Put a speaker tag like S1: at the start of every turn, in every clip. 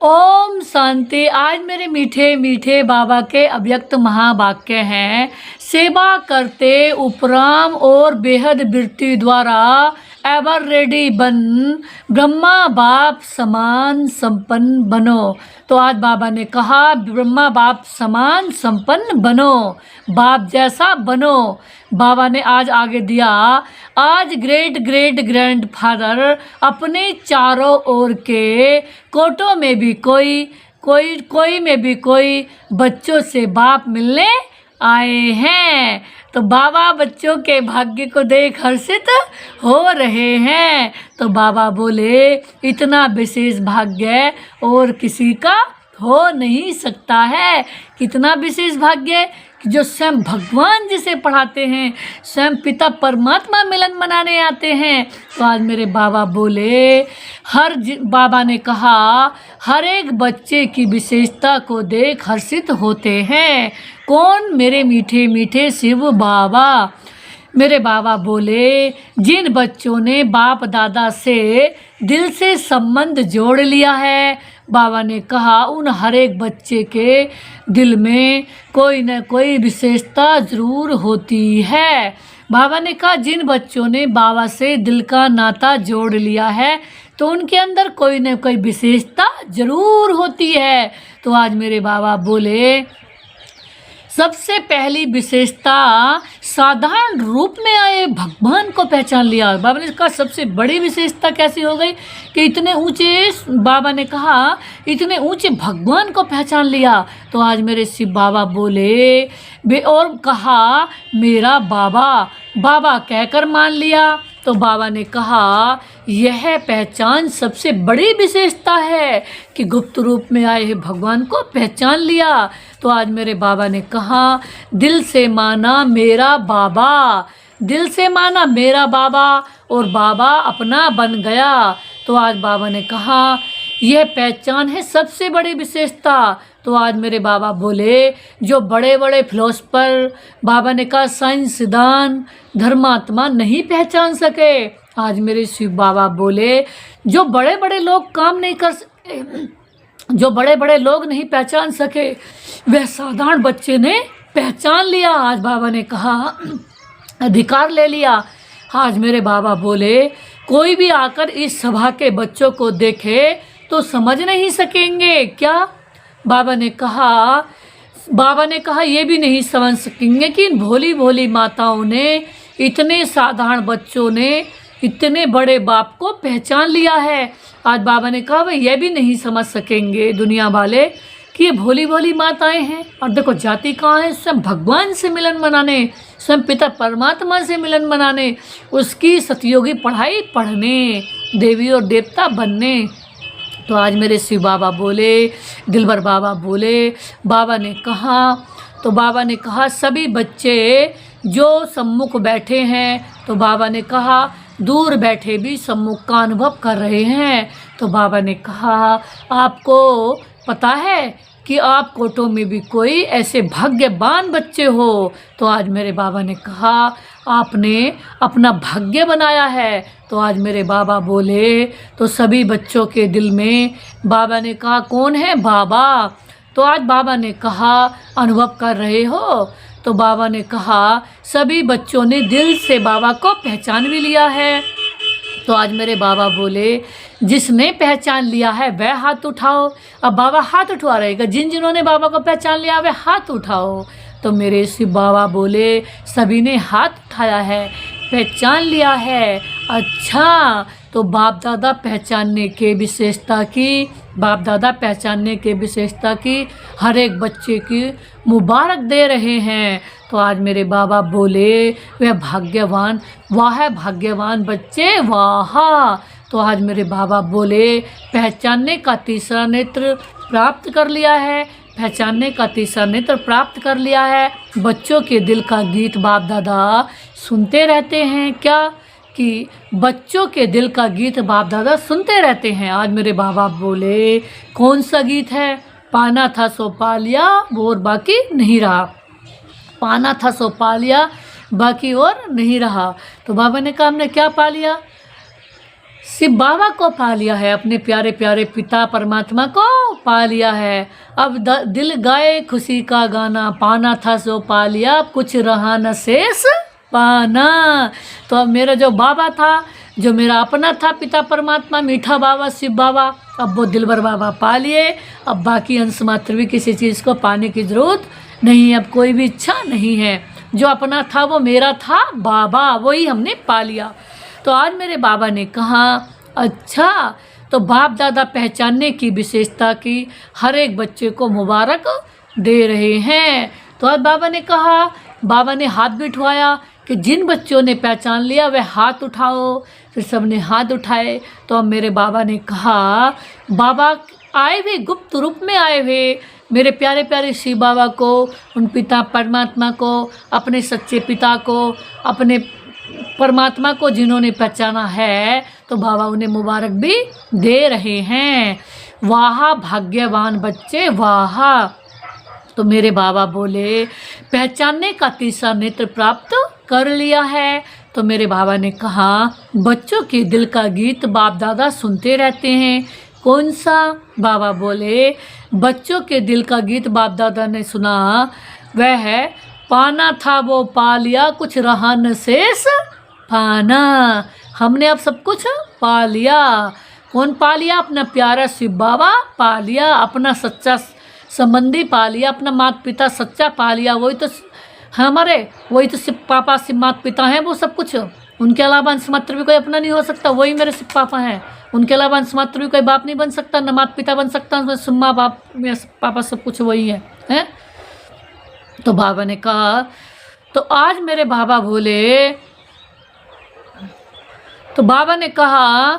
S1: ओम शांति। आज मेरे मीठे मीठे बाबा के अव्यक्त महावाक्य हैं। सेवा करते उपराम और बेहद वृत्ति द्वारा एवर रेडी बन ब्रह्मा बाप समान संपन्न बनो। तो आज बाबा ने कहा ब्रह्मा बाप समान संपन्न बनो, बाप जैसा बनो। बाबा ने आज आगे दिया, आज ग्रेट ग्रेट ग्रैंड फादर अपने चारों ओर के कोटों में भी कोई में भी कोई बच्चों से बाप मिलने आए हैं। तो बाबा बच्चों के भाग्य को देख हर्षित हो रहे हैं। तो बाबा बोले इतना विशेष भाग्य और किसी का हो नहीं सकता है। कितना विशेष भाग्य कि जो स्वयं भगवान जिसे पढ़ाते हैं, स्वयं पिता परमात्मा मिलन मनाने आते हैं। तो आज मेरे बाबा बोले बाबा ने कहा हर एक बच्चे की विशेषता को देख हर्षित होते हैं। कौन? मेरे मीठे मीठे शिव बाबा। मेरे बाबा बोले जिन बच्चों ने बाप दादा से दिल से संबंध जोड़ लिया है, बाबा ने कहा उन हर एक बच्चे के दिल में कोई न कोई विशेषता ज़रूर होती है। बाबा ने कहा जिन बच्चों ने बाबा से दिल का नाता जोड़ लिया है तो उनके अंदर कोई न कोई विशेषता ज़रूर होती है। तो आज मेरे बाबा बोले सबसे पहली विशेषता साधारण रूप में आए भगवान को पहचान लिया। बाबा ने कहा सबसे बड़ी विशेषता कैसी हो गई कि इतने ऊंचे, बाबा ने कहा इतने ऊंचे भगवान को पहचान लिया। तो आज मेरे शिव बाबा बोले और कहा मेरा बाबा, बाबा कहकर मान लिया। तो बाबा ने कहा यह पहचान सबसे बड़ी विशेषता है कि गुप्त रूप में आए हैं भगवान को पहचान लिया। तो आज मेरे बाबा ने कहा दिल से माना मेरा बाबा, दिल से माना मेरा बाबा और बाबा अपना बन गया। तो आज बाबा ने कहा यह पहचान है सबसे बड़ी विशेषता। तो आज मेरे बाबा बोले जो बड़े बड़े फिलोसफर, बाबा ने कहा साइंसदान, धर्मात्मा नहीं पहचान सके। आज मेरे शिव बाबा बोले जो बड़े बड़े लोग काम नहीं कर सके, जो बड़े बड़े लोग नहीं पहचान सके, वह साधारण बच्चे ने पहचान लिया। आज बाबा ने कहा अधिकार ले लिया। आज मेरे बाबा बोले कोई भी आकर इस सभा के बच्चों को देखे तो समझ नहीं सकेंगे क्या? बाबा ने कहा ये भी नहीं समझ सकेंगे कि इन भोली भोली माताओं ने, इतने साधारण बच्चों ने इतने बड़े बाप को पहचान लिया है। आज बाबा ने कहा वह यह भी नहीं समझ सकेंगे दुनिया वाले कि ये भोली भोली माताएं हैं। और देखो जाति कहाँ है? स्वयं भगवान से मिलन मनाने, स्वयं पिता परमात्मा से मिलन मनाने, उसकी सतयोगी पढ़ाई पढ़ने, देवी और देवता बनने। तो आज मेरे शिव बाबा बोले, दिलबर बाबा बोले, बाबा ने कहा सभी बच्चे जो सम्मुख बैठे हैं, तो बाबा ने कहा दूर बैठे भी सम्मुख का अनुभव कर रहे हैं। तो बाबा ने कहा आपको पता है कि आप कोटों में भी कोई ऐसे भाग्यवान बच्चे हो। तो आज मेरे बाबा ने कहा आपने अपना भाग्य बनाया है। तो आज मेरे बाबा बोले तो सभी बच्चों के दिल में, बाबा ने कहा कौन है? बाबा। तो आज बाबा ने कहा अनुभव कर रहे हो? तो बाबा ने कहा सभी बच्चों ने दिल से बाबा को पहचान भी लिया है। तो आज मेरे बाबा बोले जिसने पहचान लिया है वह हाथ उठाओ। अब बाबा हाथ उठवा रहेगा, जिन्होंने बाबा को पहचान लिया वह हाथ उठाओ। तो मेरे शिव बाबा बोले सभी ने हाथ उठाया है, पहचान लिया है। अच्छा, तो बाप दादा पहचानने के विशेषता की हर एक बच्चे की मुबारक दे रहे हैं। तो आज मेरे बाबा बोले वह भाग्यवान, वाह है भाग्यवान बच्चे, वाह। तो आज मेरे बाबा बोले पहचानने का तीसरा नेत्र प्राप्त कर लिया है, बच्चों के दिल का गीत बाप दादा सुनते रहते हैं क्या? कि बच्चों के दिल का गीत बाप दादा सुनते रहते हैं। आज मेरे बाबा बोले कौन सा गीत है? पाना था सो पा लिया और बाकी नहीं रहा, पाना था सो पा लिया बाकी और नहीं रहा। तो बाबा ने कहा हमने क्या पा लिया? शिव बाबा को पा लिया है, अपने प्यारे प्यारे पिता परमात्मा को पा लिया है। अब दिल गाए खुशी का गाना, पाना था सो पा लिया, कुछ रहा न शेष पाना। तो अब मेरा जो बाबा था, जो मेरा अपना था, पिता परमात्मा, मीठा बाबा, शिव बाबा, अब वो दिलबर बाबा पा लिए। अब बाकी अंश मात्र भी किसी चीज़ को पाने की ज़रूरत नहीं, अब कोई भी इच्छा नहीं है। जो अपना था वो मेरा था बाबा, वही हमने पा लिया। तो आज मेरे बाबा ने कहा, अच्छा तो बाप दादा पहचानने की विशेषता की हर एक बच्चे को मुबारक दे रहे हैं। तो आज बाबा ने कहा, बाबा ने हाथ भी उठवाया कि जिन बच्चों ने पहचान लिया वह हाथ उठाओ। फिर सब ने हाथ उठाए। तो अब मेरे बाबा ने कहा, बाबा आए हुए गुप्त रूप में आए हुए मेरे प्यारे प्यारे शिव बाबा को, उन पिता परमात्मा को, अपने सच्चे पिता को, अपने परमात्मा को जिन्होंने पहचाना है, तो बाबा उन्हें मुबारक भी दे रहे हैं। वाह भाग्यवान बच्चे वाह। तो मेरे बाबा बोले, पहचानने का तीसरा नेत्र प्राप्त कर लिया है। तो मेरे बाबा ने कहा, बच्चों के दिल का गीत बाप दादा सुनते रहते हैं। कौन सा? बाबा बोले, बच्चों के दिल का गीत बाप दादा ने सुना, वह है पाना था वो पा लिया, कुछ रहा न शेष पाना। हमने अब सब कुछ पा लिया। कौन पा लिया? अपना प्यारा शिव बाबा पा लिया, अपना सच्चा संबंधी पा लिया, अपना माता पिता सच्चा पा लिया। वही तो हमारे, वही तो शिव पापा शिव माता पिता हैं, वो सब कुछ। उनके अलावा अंश मात्र भी कोई अपना नहीं हो सकता, वही मेरे शिव पापा हैं। उनके अलावा अंश मात्र भी कोई बाप नहीं बन सकता, न माता पिता बन सकता, शिव माँ बाप मेरे पापा सब कुछ वही है। तो बाबा ने कहा, तो आज मेरे बाबा बोले, तो बाबा ने कहा,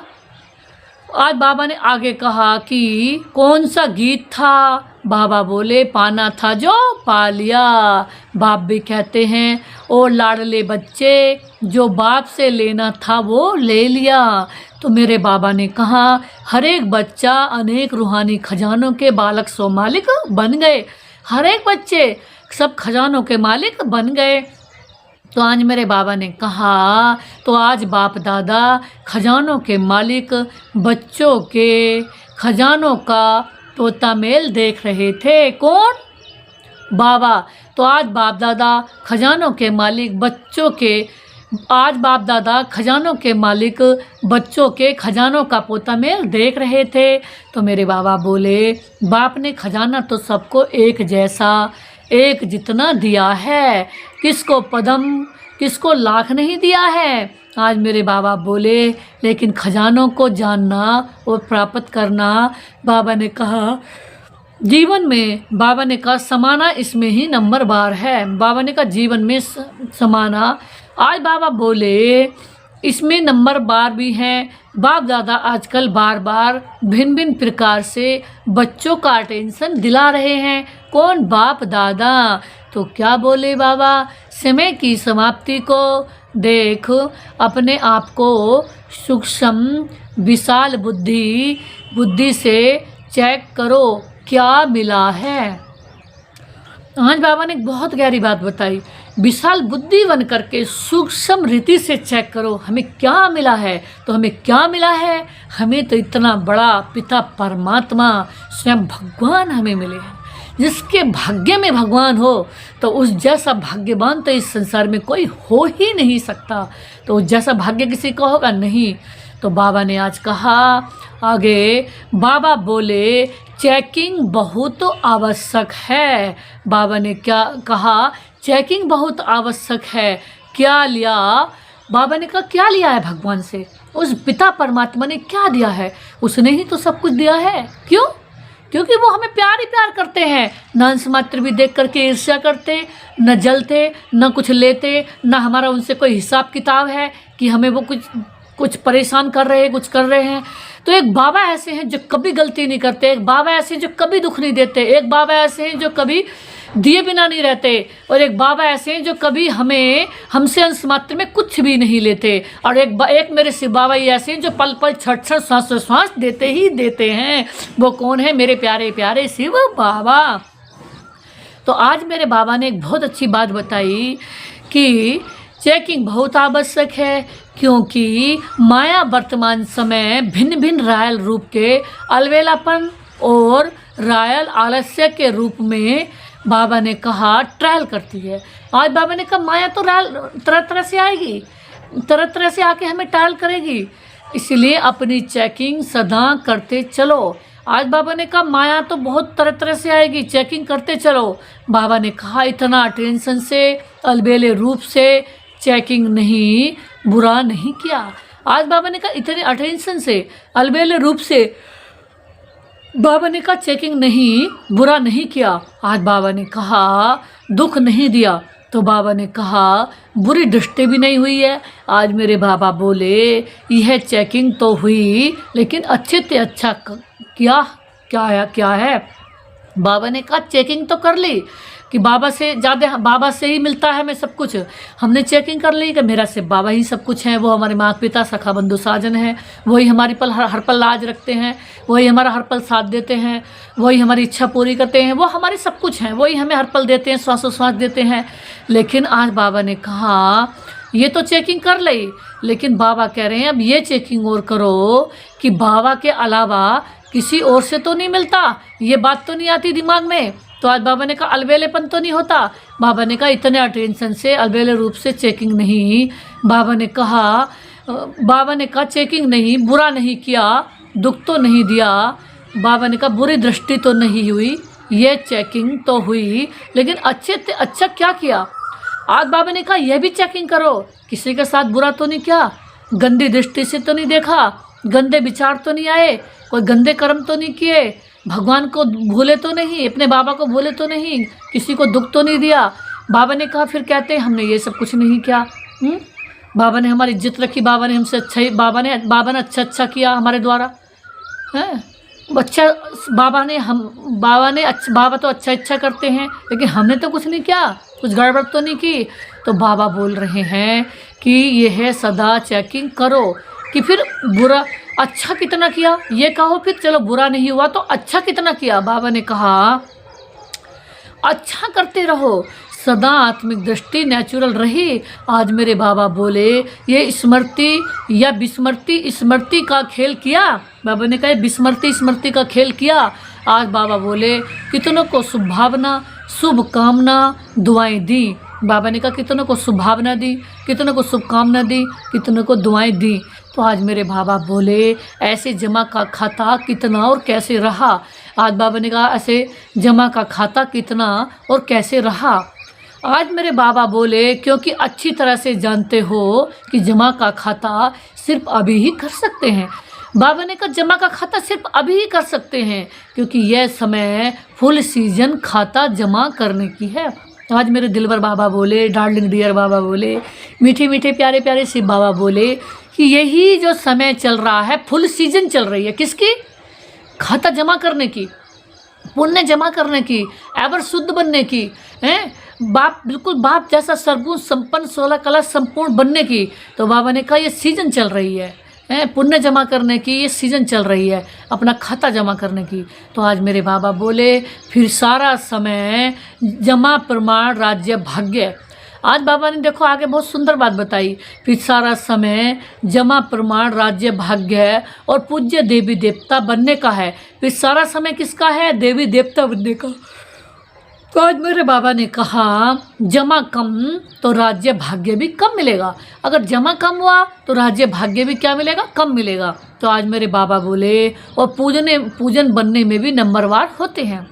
S1: आज बाबा ने आगे कहा कि कौन सा गीत था? बाबा बोले, पाना था जो पा लिया। बाप भी कहते हैं, ओ लाडले बच्चे, जो बाप से लेना था वो ले लिया। तो मेरे बाबा ने कहा, हर एक बच्चा अनेक रूहानी खजानों के बालक सो मालिक बन गए। हर एक बच्चे सब खजानों के मालिक बन गए। तो आज मेरे बाबा ने कहा, तो आज बाप दादा खजानों के मालिक बच्चों के खजानों का तोता मेल देख रहे थे। कौन? बाबा। तो आज बाप दादा खजानों के मालिक बच्चों के, आज बाप दादा खजानों के मालिक बच्चों के खजानों का पोता मेल देख रहे थे। तो मेरे बाबा बोले, बाप ने खजाना तो सबको एक जैसा, एक जितना दिया है, किसको पदम किसको लाख नहीं दिया है। आज मेरे बाबा बोले, लेकिन खजानों को जानना और प्राप्त करना, बाबा ने कहा जीवन में, बाबा ने कहा समाना इसमें ही नंबर बार है। बाबा ने कहा जीवन में समाना, आज बाबा बोले इसमें नंबर बार भी हैं। बाप दादा आजकल बार बार भिन्न भिन्न प्रकार से बच्चों का अटेंशन दिला रहे हैं। कौन? बाप दादा। तो क्या बोले बाबा, समय की समाप्ति को देख, अपने आप को सूक्ष्म विशाल बुद्धि से चेक करो क्या मिला है। आज बाबा ने एक बहुत गहरी बात बताई, विशाल बुद्धि बन करके सूक्ष्म रीति से चेक करो हमें क्या मिला है। तो हमें क्या मिला है? हमें तो इतना बड़ा पिता परमात्मा स्वयं भगवान हमें मिले हैं। जिसके भाग्य में भगवान हो, तो उस जैसा भाग्यवान तो इस संसार में कोई हो ही नहीं सकता। तो उस जैसा भाग्य किसी का होगा नहीं। तो बाबा ने आज कहा, आगे बाबा बोले चेकिंग बहुत आवश्यक है। बाबा ने क्या कहा? चेकिंग बहुत आवश्यक है। क्या लिया? बाबा ने कहा क्या लिया है भगवान से? उस पिता परमात्मा ने क्या दिया है? उसने ही तो सब कुछ दिया है। क्यों? क्योंकि वो हमें प्यार ही प्यार करते हैं। न अंश मात्र भी देख करके ईर्ष्या करते, न जलते, न कुछ लेते, न हमारा उनसे कोई हिसाब किताब है कि हमें वो कुछ परेशान कर रहे हैं, कुछ कर रहे हैं। तो एक बाबा ऐसे हैं जो कभी गलती नहीं करते, एक बाबा ऐसे हैं जो कभी दुख नहीं देते, एक बाबा ऐसे हैं जो कभी दिए बिना नहीं रहते, और एक बाबा ऐसे हैं जो कभी हमसे अंश मात्र में कुछ भी नहीं लेते, और एक मेरे शिव बाबा ही ऐसे हैं जो पल पल छठ छठ सांस सांस देते ही देते हैं। वो कौन है? मेरे प्यारे प्यारे शिव बाबा। तो आज मेरे बाबा ने एक बहुत अच्छी बात बताई कि चेकिंग बहुत आवश्यक है, क्योंकि माया वर्तमान समय भिन्न भिन्न रायल रूप के अलवेलापन और रॉयल आलस्य के रूप में बाबा ने कहा ट्रायल करती है। आज बाबा ने कहा माया तो तरह तरह से आएगी, तरह तरह से आके हमें ट्रायल करेगी, इसलिए अपनी चेकिंग सदा करते चलो। आज बाबा ने कहा माया तो बहुत तरह तरह से आएगी, चेकिंग करते चलो। बाबा ने कहा इतना टेंशन से अलबेले रूप से चेकिंग नहीं, बुरा नहीं किया। आज बाबा ने कहा इतने अटेंशन से अलबेले रूप से बाबा ने कहा चेकिंग नहीं, बुरा नहीं किया। आज बाबा ने कहा दुख नहीं दिया, तो बाबा ने कहा बुरी दृष्टि भी नहीं हुई है। आज मेरे बाबा बोले यह चेकिंग तो हुई लेकिन अच्छे से अच्छा क्या है। बाबा ने कहा चेकिंग तो कर ली कि बाबा से ज़्यादा, बाबा से ही मिलता है हमें सब कुछ। हमने चेकिंग कर ली कि मेरा सिर्फ बाबा ही सब कुछ है, वो हमारे माता पिता सखा बंधु साजन है, वही हमारी हर पल लाज रखते हैं, वही हमारा हर पल साथ देते हैं, वही हमारी इच्छा पूरी करते हैं, वो हमारे सब कुछ हैं, वही हमें हर पल देते हैं, श्वासोश्वास देते हैं। लेकिन आज बाबा ने कहा ये तो चेकिंग कर ली, लेकिन बाबा कह रहे हैं अब ये चेकिंग और करो कि बाबा के अलावा किसी और से तो नहीं मिलता। ये बात तो नहीं आती दिमाग में। तो आज बाबा ने कहा अलबेलेपन तो नहीं होता। बाबा ने कहा इतने अटेंशन से अलबेले रूप से चेकिंग नहीं। बाबा ने कहा चेकिंग नहीं, बुरा नहीं किया, दुख तो नहीं दिया। बाबा ने कहा बुरी दृष्टि तो नहीं हुई, ये चेकिंग तो हुई, लेकिन अच्छे से अच्छा क्या किया। आज बाबा ने कहा यह भी चेकिंग करो, किसी के साथ बुरा तो नहीं किया, गंदी दृष्टि से तो नहीं देखा, गंदे विचार तो नहीं आए, कोई गंदे कर्म तो नहीं किए, भगवान को भूले तो नहीं, अपने बाबा को भूले तो नहीं, किसी को दुख तो नहीं दिया। बाबा ने कहा फिर कहते हैं हमने ये सब कुछ नहीं किया। बाबा ने हमारी इज्जत रखी, बाबा ने हमसे अच्छा, बाबा ने अच्छा किया हमारे द्वारा, हैं अच्छा। बाबा तो अच्छा करते हैं, लेकिन हमने तो कुछ नहीं किया, कुछ गड़बड़ तो नहीं की। तो बाबा बोल रहे हैं कि यह सदा चेकिंग करो कि फिर बुरा अच्छा कितना किया ये कहो, फिर चलो बुरा नहीं हुआ तो अच्छा कितना किया। बाबा ने कहा अच्छा करते रहो, सदा आत्मिक दृष्टि नेचुरल रही। आज मेरे बाबा बोले ये स्मृति या स्मृति का खेल किया। बाबा ने कहा स्मृति का खेल किया। आज बाबा बोले कितनों को शुभ भावना शुभ कामना दुआएं दी। बाबा ने कहा कितनों को शुभ भावना दी, कितनों को शुभकामना दी, कितनों को दुआएं दी। तो आज मेरे बाबा बोले ऐसे जमा का खाता कितना और कैसे रहा। आज बाबा ने कहा ऐसे जमा का खाता कितना और कैसे रहा। आज मेरे बाबा बोले क्योंकि अच्छी तरह से जानते हो कि जमा का खाता सिर्फ अभी ही कर सकते हैं। बाबा ने कहा जमा का खाता सिर्फ अभी ही कर सकते हैं क्योंकि यह समय फुल सीजन खाता जमा करने की है। आज मेरे दिलबर बाबा बोले, डार्लिंग डियर बाबा बोले, मीठे मीठे प्यारे प्यारे शिव बाबा बोले कि यही जो समय चल रहा है फुल सीजन चल रही है किसकी, खाता जमा करने की, पुण्य जमा करने की, एवर शुद्ध बनने की, हैं बाप बिल्कुल बाप जैसा सर्वगुण संपन्न 16 कला संपूर्ण बनने की। तो बाबा ने कहा ये सीजन चल रही है, पुण्य जमा करने की ये सीजन चल रही है, अपना खाता जमा करने की। तो आज मेरे बाबा बोले फिर सारा समय जमा प्रमाण राज्य भाग्य। आज बाबा ने देखो आगे बहुत सुंदर बात बताई, फिर सारा समय जमा प्रमाण राज्य भाग्य और पूज्य देवी देवता बनने का है। फिर सारा समय किसका है, देवी देवता बनने का। तो आज मेरे बाबा ने कहा जमा कम तो राज्य भाग्य भी कम मिलेगा, अगर जमा कम हुआ तो राज्य भाग्य भी क्या मिलेगा, कम मिलेगा। तो आज मेरे बाबा बोले और पूजन बनने में भी नंबरवार होते हैं।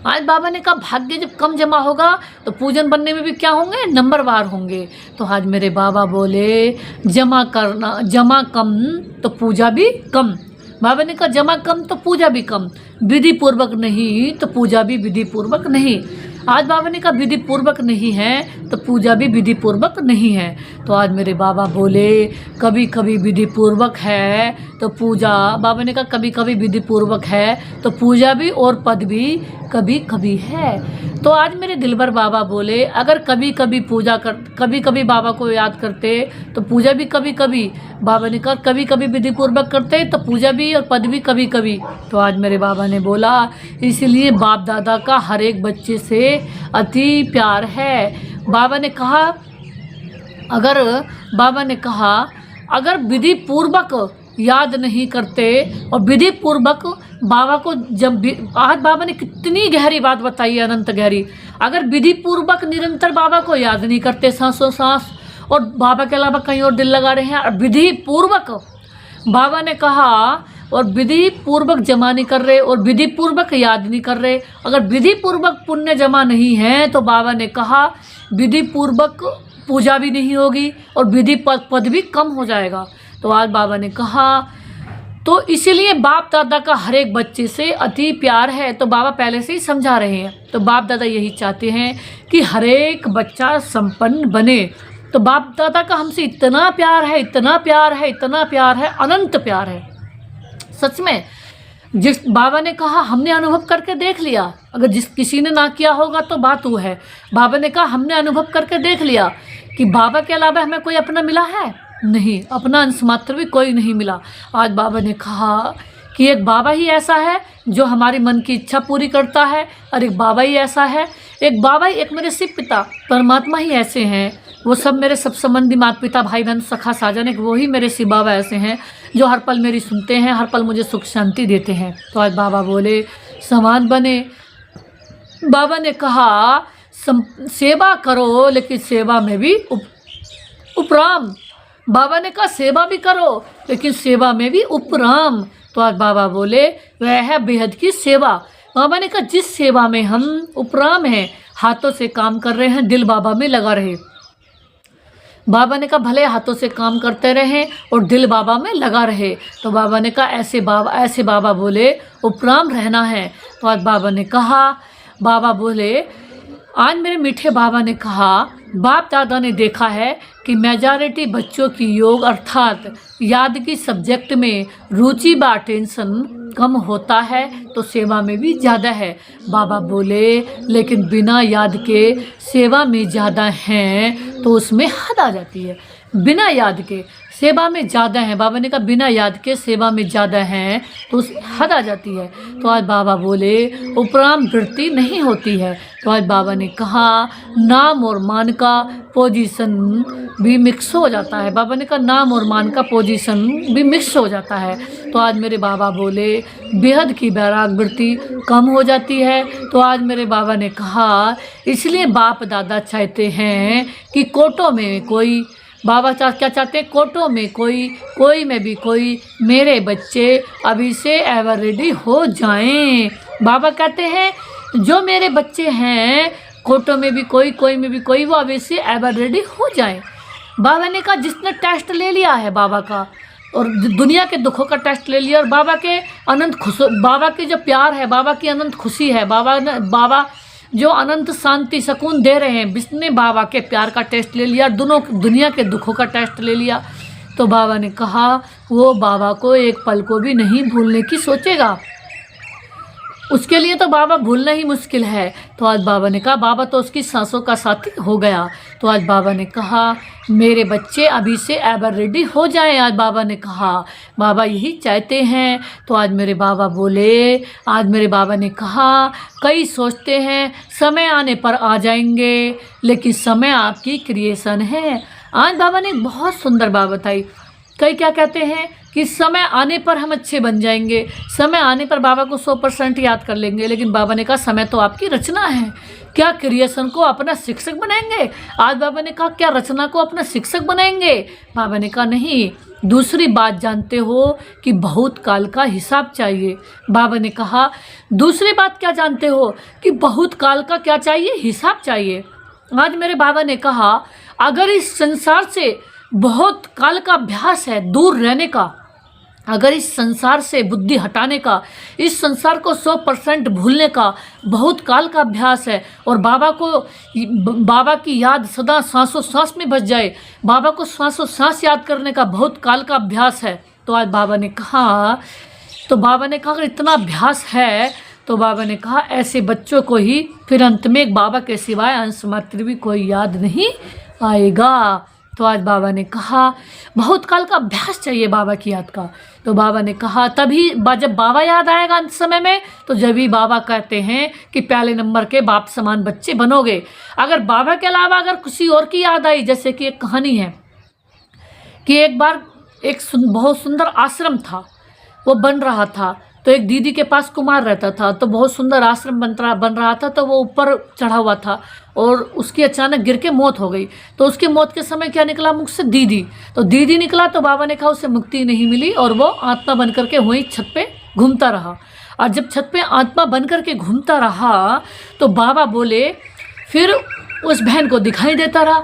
S1: आज बाबा ने कहा भाग्य जब कम जमा होगा तो पूजन बनने में भी क्या होंगे, नंबरवार होंगे। तो आज मेरे बाबा बोले जमा कम तो पूजा भी कम। बाबा ने कहा जमा कम तो पूजा भी कम, विधि पूर्वक नहीं तो पूजा भी विधि पूर्वक नहीं। आज बाबा ने कहा विधि पूर्वक नहीं है तो पूजा भी विधि पूर्वक नहीं है। तो आज मेरे बाबा बोले कभी कभी विधि पूर्वक है तो पूजा, बाबा ने कहा कभी कभी विधि पूर्वक है तो पूजा भी और पद भी कभी कभी है। तो आज मेरे दिलबर बाबा बोले अगर कभी कभी बाबा को याद करते तो पूजा भी कभी कभी, बाबा ने कहा कभी कभी विधि पूर्वक करते तो पूजा भी और पद भी कभी कभी। तो आज मेरे बाबा ने बोला इसलिए बाप दादा का हर एक बच्चे से अति प्यार है। बाबा ने कहा अगर विधि पूर्वक याद नहीं करते और विधि पूर्वक बाबा को जब भी, आज बाबा ने कितनी गहरी बात बताई है, अनंत गहरी। अगर विधि पूर्वक निरंतर बाबा को याद नहीं करते सांसों सांस, और बाबा के अलावा कहीं और दिल लगा रहे हैं, और विधि पूर्वक बाबा ने कहा, और विधि पूर्वक जमा नहीं कर रहे और विधि पूर्वक याद नहीं कर रहे, अगर विधि पूर्वक पुण्य जमा नहीं है तो बाबा ने कहा विधि पूर्वक पूजा भी नहीं होगी और विधि पद भी कम हो जाएगा। तो आज बाबा ने कहा, तो इसीलिए बाप दादा का हर एक बच्चे से अति प्यार है। तो बाबा पहले से ही समझा रहे हैं, तो बाप दादा यही चाहते हैं कि हर एक बच्चा संपन्न बने। तो बाप दादा का हमसे इतना प्यार है, इतना प्यार है, इतना प्यार है, अनंत प्यार है सच में। जिस बाबा ने कहा हमने अनुभव करके देख लिया, अगर जिस किसी ने ना किया होगा तो बात वो है। बाबा ने कहा हमने अनुभव करके देख लिया कि बाबा के अलावा हमें कोई अपना मिला है नहीं, अपना अंश मात्र भी कोई नहीं मिला। आज बाबा ने कहा कि एक बाबा ही ऐसा है जो हमारी मन की इच्छा पूरी करता है, और एक बाबा ही ऐसा है, एक बाबा ही, एक मेरे शिव पिता परमात्मा ही ऐसे हैं, वो सब मेरे सब संबंधी माता पिता भाई बहन सखा साजन है, वो ही मेरे शिव बाबा ऐसे हैं जो हर पल मेरी सुनते हैं, हर पल मुझे सुख शांति देते हैं। तो आज बाबा बोले समान बने। बाबा ने कहा सेवा करो लेकिन सेवा में भी उपराम। बाबा ने कहा सेवा भी करो लेकिन सेवा में भी उपराम। तो आज बाबा बोले वह है बेहद की सेवा। बाबा ने कहा जिस सेवा में हम उपराम हैं, हाथों से काम कर रहे हैं, दिल बाबा में लगा रहे। बाबा ने कहा भले हाथों से काम करते रहें और दिल बाबा में लगा रहे। तो बाबा ने कहा ऐसे बाबा बोले उपराम रहना है। तो आज बाबा ने कहा, बाबा बोले आज मेरे मीठे बाबा ने कहा बाप दादा ने देखा है कि मेजॉरिटी बच्चों की योग अर्थात याद की सब्जेक्ट में रुचि व अटेंशन कम होता है तो सेवा में भी ज़्यादा है। बाबा बोले लेकिन बिना याद के सेवा में ज़्यादा हैं तो उसमें हद आ जाती है। बिना याद के सेवा में ज़्यादा हैं, बाबा ने कहा बिना याद के सेवा में ज़्यादा हैं तो उस हद आ जाती है। तो आज बाबा बोले उपराम वृत्ति नहीं होती है। तो आज बाबा ने कहा नाम और मान का पोजीशन भी मिक्स हो जाता है। बाबा ने कहा नाम और मान का पोजीशन भी मिक्स हो जाता है। तो आज मेरे बाबा बोले बेहद की वैराग वृत्ति कम हो जाती है। तो आज मेरे बाबा ने कहा इसलिए बाप दादा चाहते हैं कि कोटों में कोई, बाबा क्या चाहते हैं, कोटों में कोई में भी कोई मेरे बच्चे अभी से एवर रेडी हो जाएं। बाबा कहते हैं जो मेरे बच्चे हैं कोटों में भी कोई में भी कोई, वो अभी से एवर रेडी हो जाएं। बाबा ने कहा जिसने टेस्ट ले लिया है बाबा का और दुनिया के दुखों का टेस्ट ले लिया और बाबा के अनंत बाबा के जो प्यार है, बाबा की अनंत खुशी है, बाबा जो अनंत शांति सुकून दे रहे हैं, जिसने बाबा के प्यार का टेस्ट ले लिया, दोनों दुनिया के दुखों का टेस्ट ले लिया, तो बाबा ने कहा वो बाबा को एक पल को भी नहीं भूलने की सोचेगा। उसके लिए तो बाबा भूलना ही मुश्किल है। तो आज बाबा ने कहा बाबा तो उसकी सांसों का साथी हो गया। तो आज बाबा ने कहा मेरे बच्चे अभी से एवर रेडी हो जाएं। आज बाबा ने कहा बाबा यही चाहते हैं। तो आज मेरे बाबा बोले, आज मेरे बाबा ने कहा कई सोचते हैं समय आने पर आ जाएंगे, लेकिन समय आपकी क्रिएशन है। आज बाबा ने बहुत सुंदर बात बताई। कई क्या कहते हैं कि समय आने पर हम अच्छे बन जाएंगे, समय आने पर बाबा को 100% याद कर लेंगे, लेकिन बाबा ने कहा समय तो आपकी रचना है, क्या क्रिएशन को अपना शिक्षक बनाएंगे? आज बाबा ने कहा क्या रचना को अपना शिक्षक बनाएंगे? बाबा ने कहा नहीं, दूसरी बात जानते हो कि बहुत काल का हिसाब चाहिए। बाबा ने कहा दूसरी बात क्या जानते हो कि बहुत काल का क्या चाहिए? हिसाब चाहिए। आज मेरे बाबा ने कहा अगर इस संसार से बहुत काल का अभ्यास है दूर रहने का, अगर इस संसार से बुद्धि हटाने का, इस संसार को 100% भूलने का बहुत काल का अभ्यास है, और बाबा की याद सदा सांसों सांस में बस जाए, बाबा को सांसों सांस याद करने का बहुत काल का अभ्यास है। तो आज बाबा ने कहा अगर इतना अभ्यास है तो बाबा ने कहा ऐसे बच्चों को ही फिर अंत में एक बाबा के सिवाय अंश मात्र भी कोई याद नहीं आएगा। तो आज बाबा ने कहा बहुत काल का अभ्यास चाहिए बाबा की याद का। तो बाबा ने कहा तभी जब बाबा याद आएगा अंत समय में, तो जब भी बाबा कहते हैं कि पहले नंबर के बाप समान बच्चे बनोगे। अगर बाबा के अलावा अगर किसी और की याद आई, जैसे कि एक कहानी है कि एक बार एक बहुत सुंदर आश्रम था, वो बन रहा था। तो एक दीदी के पास कुमार रहता था, तो बहुत सुंदर आश्रम बन रहा था। तो वो ऊपर चढ़ा हुआ था और उसकी अचानक गिर के मौत हो गई। तो उसकी मौत के समय क्या निकला मुख से? दीदी। तो दीदी निकला तो बाबा ने कहा उसे मुक्ति नहीं मिली और वो आत्मा बन करके वहीं छत पे घूमता रहा। और जब छत पे आत्मा बन करके घूमता रहा तो बाबा बोले फिर उस बहन को दिखाई देता रहा।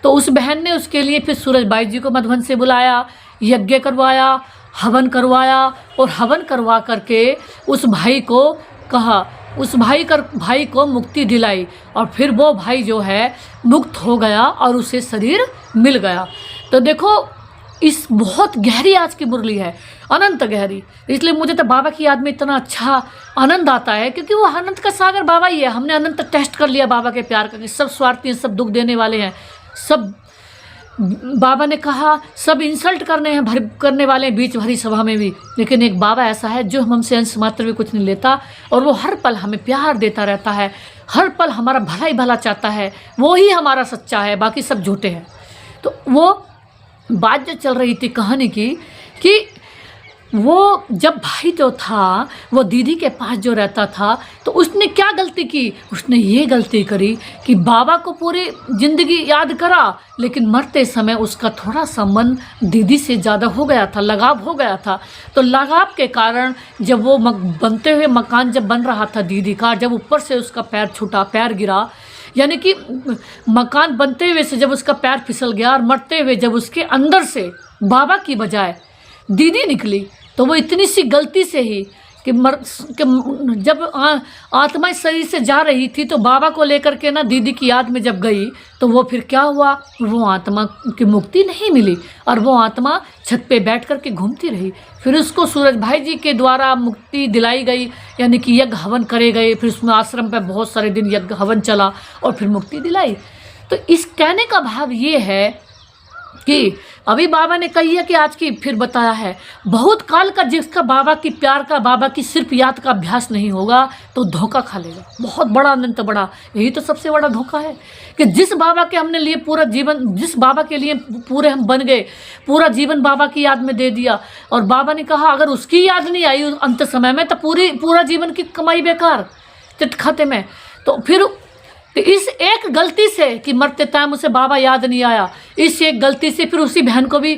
S1: तो उस बहन ने उसके लिए फिर सूरजबाई जी को मधुबन से बुलाया, यज्ञ करवाया, हवन करवाया और हवन करवा करके उस भाई को कहा, उस भाई को मुक्ति दिलाई और फिर वो भाई जो है मुक्त हो गया और उसे शरीर मिल गया। तो देखो इस बहुत गहरी आज की मुरली है, अनंत गहरी। इसलिए मुझे तो बाबा की याद में इतना अच्छा आनंद आता है, क्योंकि वो अनंत का सागर बाबा ही है। हमने अनंत टेस्ट कर लिया बाबा के प्यार का कि सब स्वार्थी हैं, सब दुख देने वाले हैं, सब बाबा ने कहा सब इंसल्ट करने वाले हैं बीच भरी सभा में भी। लेकिन एक बाबा ऐसा है जो हमसे अंश मात्र भी कुछ नहीं लेता और वो हर पल हमें प्यार देता रहता है, हर पल हमारा भला ही भला चाहता है। वो ही हमारा सच्चा है, बाकी सब झूठे हैं। तो वो बात जो चल रही थी कहानी की कि वो जब भाई जो था वो दीदी के पास जो रहता था तो उसने क्या गलती की? उसने ये गलती करी कि बाबा को पूरी ज़िंदगी याद करा, लेकिन मरते समय उसका थोड़ा सा मन दीदी से ज़्यादा हो गया था, लगाव हो गया था। तो लगाव के कारण जब वो बनते हुए मकान जब बन रहा था दीदी का, जब ऊपर से उसका पैर छूटा, पैर गिरा, यानी कि मकान बनते हुए से जब उसका पैर फिसल गया और मरते हुए जब उसके अंदर से बाबा की बजाय दीदी निकली, तो वो इतनी सी गलती से ही कि जब आत्मा इस शरीर से जा रही थी तो बाबा को लेकर के ना दीदी की याद में जब गई तो वो फिर क्या हुआ, वो आत्मा की मुक्ति नहीं मिली और वो आत्मा छत पे बैठ कर के घूमती रही। फिर उसको सूरज भाई जी के द्वारा मुक्ति दिलाई गई, यानी कि यज्ञ हवन करे गए। फिर उसमें आश्रम पे बहुत सारे दिन यज्ञ हवन चला और फिर मुक्ति दिलाई। तो इस कहने का भाव ये है कि अभी बाबा ने कही है कि आज की फिर बताया है, बहुत काल का जिसका बाबा की प्यार का, बाबा की सिर्फ याद का अभ्यास नहीं होगा तो धोखा खा लेगा, बहुत बड़ा अनंत बड़ा। यही तो सबसे बड़ा धोखा है कि जिस बाबा के हमने लिए पूरा जीवन, जिस बाबा के लिए पूरे हम बन गए, पूरा जीवन बाबा की याद में दे दिया और बाबा ने कहा अगर उसकी याद नहीं आई अंत समय में तो पूरा जीवन की कमाई बेकार, चिट खाते में। तो फिर तो इस एक गलती से कि मरते टाइम उसे बाबा याद नहीं आया, इस एक गलती से फिर उसी बहन को भी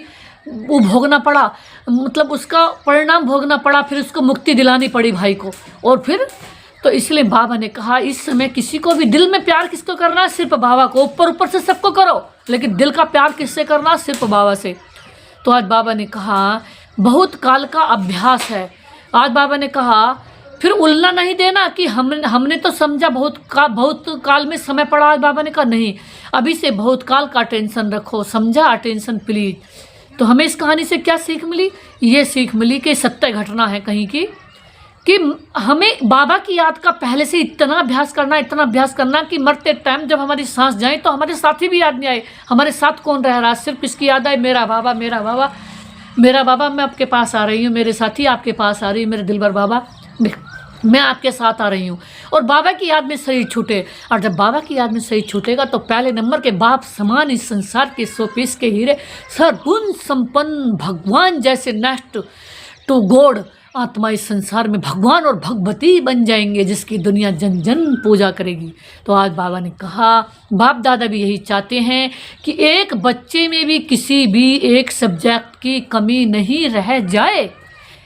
S1: वो भोगना पड़ा, मतलब उसका परिणाम भोगना पड़ा। फिर उसको मुक्ति दिलानी पड़ी भाई को। और फिर तो इसलिए बाबा ने कहा इस समय किसी को भी दिल में प्यार किसको करना है? सिर्फ बाबा को। ऊपर से सबको करो, लेकिन दिल का प्यार किससे करना? सिर्फ बाबा से। तो आज बाबा ने कहा बहुत काल का अभ्यास है। आज बाबा ने कहा फिर उलना नहीं देना कि हमने तो समझा बहुत काल में समय पड़ा। आज बाबा ने कहा नहीं, अभी से बहुत काल का टेंशन रखो, समझा? Attention please. तो हमें इस कहानी से क्या सीख मिली? ये सीख मिली कि सत्य घटना है कहीं की, कि हमें बाबा की याद का पहले से इतना अभ्यास करना कि मरते टाइम जब हमारी सांस जाए तो हमारे साथी भी याद नहीं आए, हमारे साथ कौन रह रहा है, सिर्फ इसकी याद आए मेरा बाबा मेरा बाबा मेरा बाबा, मैं आपके पास आ रही हूँ, मेरे साथी आपके पास आ रही है, मेरे दिलबर बाबा मैं आपके साथ आ रही हूँ। और बाबा की याद में शरीर छूटे। और जब बाबा की याद में शरीर छूटेगा तो पहले नंबर के बाप समान इस संसार के 100 पीस के हीरे, सर्वगुण संपन्न भगवान जैसे नेक्स्ट टू गॉड आत्मा इस संसार में भगवान और भगवती बन जाएंगे, जिसकी दुनिया जन जन पूजा करेगी। तो आज बाबा ने कहा बाप दादा भी यही चाहते हैं कि एक बच्चे में भी किसी भी एक सब्जेक्ट की कमी नहीं रह जाए,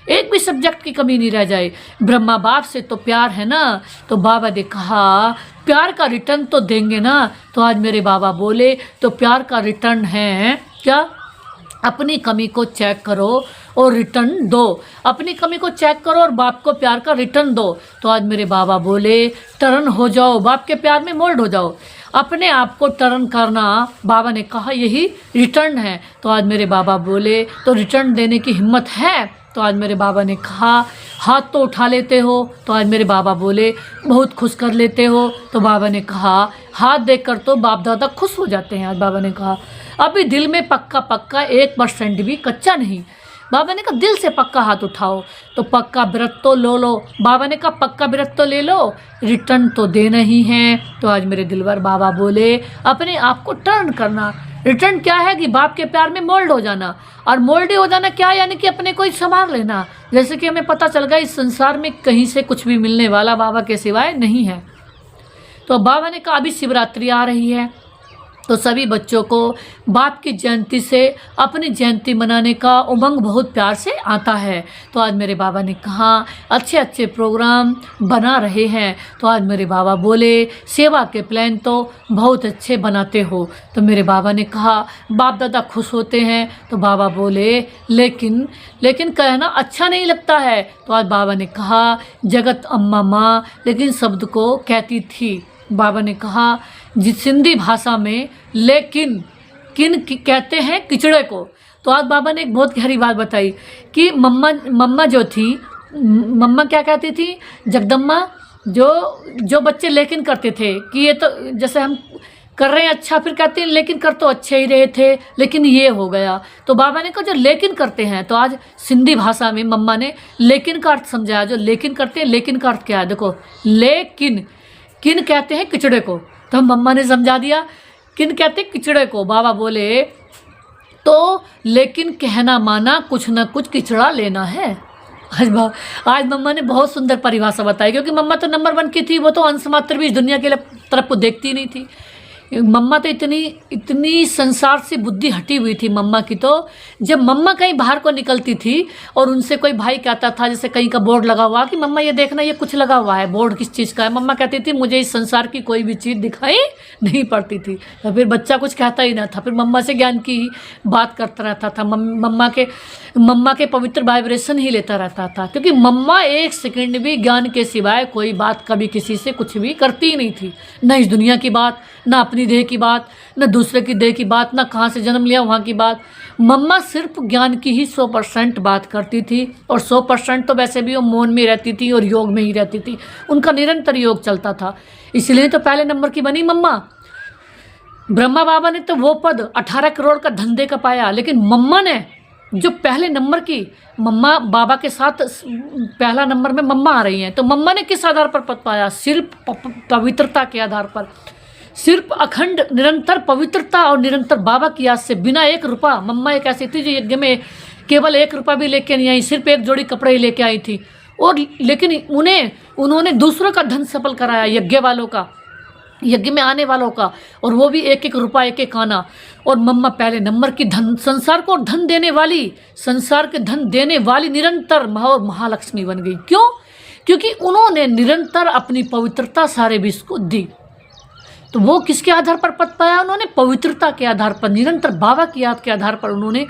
S1: एक भी सब्जेक्ट की कमी नहीं रह जाए। ब्रह्मा बाप से तो प्यार है ना, तो बाबा ने कहा प्यार का रिटर्न तो देंगे ना। तो आज मेरे बाबा बोले तो प्यार का रिटर्न है क्या? अपनी कमी को चेक करो और रिटर्न दो, अपनी कमी को चेक करो और बाप को प्यार का रिटर्न दो। तो आज मेरे बाबा बोले टर्न हो जाओ, बाप के प्यार में मोल्ड हो जाओ, अपने आप को टर्न करना बाबा ने कहा यही रिटर्न है। तो आज मेरे बाबा बोले तो रिटर्न देने की हिम्मत है? तो आज मेरे बाबा ने कहा हाथ तो उठा लेते हो? तो आज मेरे बाबा बोले बहुत खुश कर लेते हो? तो बाबा ने कहा हाथ देखकर तो बाप दादा खुश हो जाते हैं। आज बाबा ने कहा अभी दिल में पक्का 1% भी कच्चा नहीं। बाबा ने कहा दिल से पक्का हाथ उठाओ, तो पक्का व्रत तो लो। बाबा ने कहा पक्का व्रत तो ले लो, रिटर्न तो देना ही है। तो आज मेरे दिलवर बाबा बोले अपने आप को टर्न करना, रिटर्न क्या है कि बाप के प्यार में मोल्ड हो जाना। और मोल्ड हो जाना क्या, यानी कि अपने को ही संभाल लेना। जैसे कि हमें पता चल गया इस संसार में कहीं से कुछ भी मिलने वाला बाबा के सिवाय नहीं है। तो बाबा ने कहा अभी शिवरात्रि आ रही है, तो सभी बच्चों को बाप की जयंती से अपनी जयंती मनाने का उमंग बहुत प्यार से आता है। तो आज मेरे बाबा ने कहा अच्छे अच्छे प्रोग्राम बना रहे हैं। तो आज मेरे बाबा बोले सेवा के प्लान तो बहुत अच्छे बनाते हो। तो मेरे बाबा ने कहा बाप दादा खुश होते हैं। तो बाबा बोले लेकिन कहना अच्छा नहीं लगता है। तो आज बाबा ने कहा जगत अम्मा माँ लेकिन शब्द को कहती थी। बाबा ने कहा जिस सिंधी भाषा में लेकिन कहते हैं किचड़े को। तो आज बाबा ने एक बहुत गहरी बात बताई कि मम्मा जो थी, मम्मा क्या कहती थी, जगदम्मा जो बच्चे लेकिन करते थे कि ये तो जैसे हम कर रहे हैं अच्छा, फिर कहते हैं लेकिन कर तो अच्छे ही रहे थे लेकिन ये हो गया। तो बाबा ने कहा जो लेकिन करते हैं, तो आज सिंधी भाषा में मम्मा ने लेकिन का अर्थ समझाया। जो लेकिन करते हैं, लेकिन का अर्थ क्या है, देखो लेकिन किन कहते हैं किचड़े को, तो मम्मा ने समझा दिया किन कहते हैं किचड़े को। बाबा बोले तो लेकिन कहना माना कुछ ना कुछ किचड़ा लेना है। आज मम्मा ने बहुत सुंदर परिभाषा बताई, क्योंकि मम्मा तो नंबर 1 की थी, वो तो अंश मात्र भी इस दुनिया के तरफ को देखती नहीं थी। मम्मा तो इतनी संसार से बुद्धि हटी हुई थी मम्मा की। तो जब मम्मा कहीं बाहर को निकलती थी और उनसे कोई भाई कहता था, जैसे कहीं का बोर्ड लगा हुआ कि मम्मा ये देखना ये कुछ लगा हुआ है, बोर्ड किस चीज़ का है, मम्मा कहती थी मुझे इस संसार की कोई भी चीज़ दिखाई नहीं पड़ती थी। तो फिर बच्चा कुछ कहता ही ना था, फिर मम्मा से ज्ञान की ही बात करता रहता था, मम्मा के पवित्र वाइब्रेशन ही लेता रहता था, क्योंकि मम्मा एक सेकंड भी ज्ञान के सिवाय कोई बात कभी किसी से कुछ भी करती ही नहीं थी। न इस दुनिया की बात, ना अपनी देह की बात, न दूसरे की देह की बात, ना कहाँ से जन्म लिया वहाँ की बात। मम्मा सिर्फ ज्ञान की ही 100% बात करती थी, और 100% तो वैसे भी वो मौन में रहती थी और योग में ही रहती थी। उनका निरंतर योग चलता था, इसलिए तो पहले नंबर की बनी मम्मा। ब्रह्मा बाबा ने तो वो पद 18 करोड़ का धंधे का पाया, लेकिन मम्मा ने जो पहले नंबर की, मम्मा बाबा के साथ पहला नंबर में मम्मा आ रही हैं, तो मम्मा ने किस आधार पर पद पाया, सिर्फ पवित्रता के आधार पर, सिर्फ अखंड निरंतर पवित्रता और निरंतर बाबा की याद से, बिना 1 रुपया। मम्मा एक ऐसी थी जो यज्ञ में केवल 1 रुपया भी लेके नहीं आई, सिर्फ 1 जोड़ी कपड़े ही लेके आई थी। और लेकिन उन्होंने दूसरों का धन सफल कराया, यज्ञ वालों का, यज्ञ में आने वालों का, और वो भी 1-1 रुपया 1-1 आना। और मम्मा पहले नंबर की धन, संसार को धन देने वाली, संसार के धन देने वाली निरंतर महालक्ष्मी बन गई। क्यों? क्योंकि उन्होंने निरंतर अपनी पवित्रता सारे विश्व को दी। तो वो किसके आधार पर पद पाया? उन्होंने पवित्रता के आधार पर, निरंतर बाबा की याद के आधार पर उन्होंने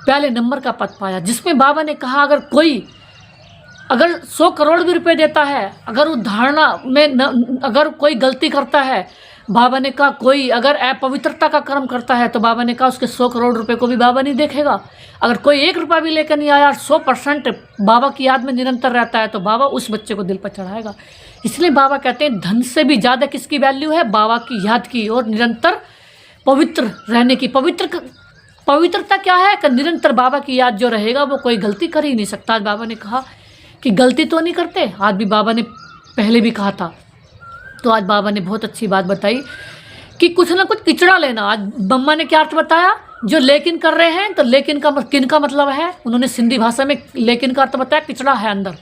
S1: पहले नंबर का पद पाया, जिसमें बाबा ने कहा अगर 100 करोड़ भी रुपए देता है, अगर उदाहरणा में अगर कोई गलती करता है, बाबा ने कहा कोई अगर अपवित्रता का कर्म करता है, तो बाबा ने कहा उसके 100 करोड़ रुपए को भी बाबा नहीं देखेगा। अगर कोई 1 रुपया भी लेकर नहीं आया और 100% बाबा की याद में निरंतर रहता है, तो बाबा उस बच्चे को दिल पर चढ़ाएगा। इसलिए बाबा कहते हैं धन से भी ज़्यादा किसकी वैल्यू है? बाबा की याद की, और निरंतर पवित्र रहने की। पवित्रता क्या है? कि निरंतर बाबा की याद जो रहेगा वो कोई गलती कर ही नहीं सकता। आज बाबा ने कहा कि गलती तो नहीं करते, आज भी बाबा ने पहले भी कहा था। तो आज बाबा ने बहुत अच्छी बात बताई कि कुछ ना कुछ किचड़ा लेना। आज मम्मा ने क्या अर्थ बताया? जो लेकिन कर रहे हैं, तो लेकिन का किन का मतलब है? उन्होंने सिंधी भाषा में लेकिन का अर्थ बताया, किचड़ा है अंदर।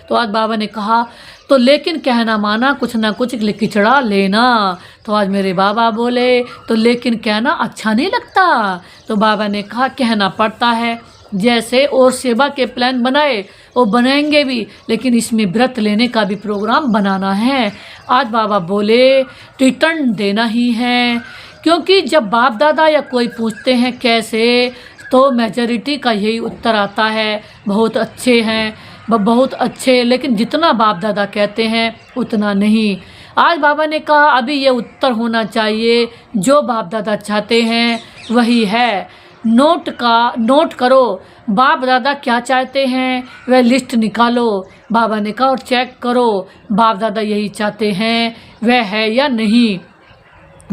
S1: तो आज बाबा ने कहा तो लेकिन कहना माना कुछ ना कुछ किचड़ा लेना। तो आज मेरे बाबा बोले तो लेकिन कहना अच्छा नहीं लगता, तो बाबा ने कहा कहना पड़ता है। जैसे और सेवा के प्लान बनाए वो बनाएंगे भी, लेकिन इसमें व्रत लेने का भी प्रोग्राम बनाना है। आज बाबा बोले रिटर्न देना ही है, क्योंकि जब बाप दादा या कोई पूछते हैं कैसे, तो मेजॉरिटी का यही उत्तर आता है बहुत अच्छे हैं, बहुत अच्छे, लेकिन जितना बाप दादा कहते हैं उतना नहीं। आज बाबा ने कहा अभी ये उत्तर होना चाहिए, जो बाप दादा चाहते हैं वही है। नोट करो बाप दादा क्या चाहते हैं, वह लिस्ट निकालो। बाबा ने कहा और चेक करो बाप दादा यही चाहते हैं वह है या नहीं।